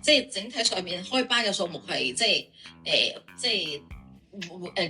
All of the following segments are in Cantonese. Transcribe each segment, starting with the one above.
即係整體上面開班嘅數目係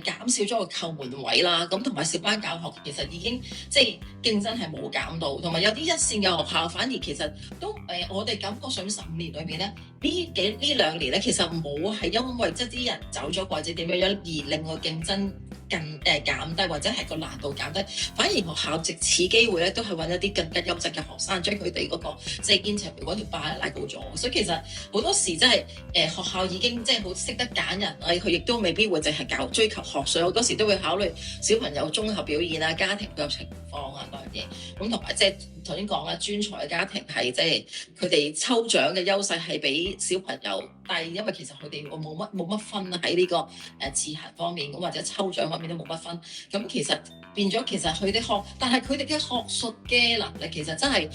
減少咗個叩門位啦，咁同埋小班教學其實已經即係競爭係冇減到，同埋有啲一線嘅學校反而其實都我哋感覺上15年裏邊咧，呢兩年咧其實冇係因為即係啲人走咗或者點樣而令個競爭減低或者係個難度減低，反而學校藉此機會咧都係揾一啲更加優質嘅學生，將佢哋嗰個即係 interview 嗰條 bar 拉高咗。所以其實好多時真係學校已經即係好識得揀人，佢亦都未必會淨係追求學術，好多時都會考慮小朋友綜合表現啊、家庭嘅情況啊嗰樣嘢。咁同埋即係頭先講啦，專才嘅家庭係即係佢哋抽獎嘅優勢係比小朋友低，因為其實佢哋冇乜分喺呢個自行方面，咁或者抽獎方面都冇乜分。咁其實變咗其實佢哋但係佢哋嘅學術嘅能力其實真係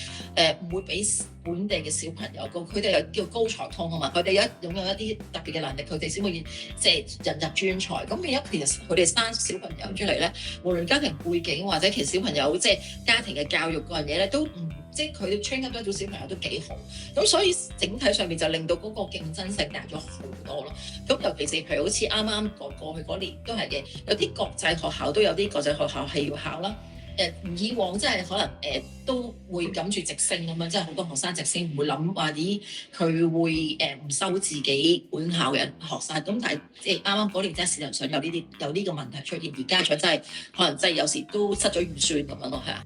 唔會比本地嘅小朋友高，佢哋又叫高才通啊嘛，佢哋擁有一啲特別嘅能力，佢哋先會即係引入專才。咁變咗其實佢哋生小朋友出嚟咧，無論家庭背景或者其實小朋友即係家庭嘅教育嗰樣嘢咧，都唔即係佢哋 train up 到小朋友都幾好。咁所以整體上面就令到嗰個競爭性大咗好多咯。咁尤其是譬如好似啱啱過去嗰年都係嘅，有啲國際學校都有啲國際學校係要考啦。以往即係可能都會諗住直升咁樣，即係好多學生直升，唔會諗話咦佢會唔收自己本校嘅學生。咁但係即係啱啱嗰年即係市場上有呢個問題出現，而家長真係可能真係有時都失咗預算咁樣咯，係啊。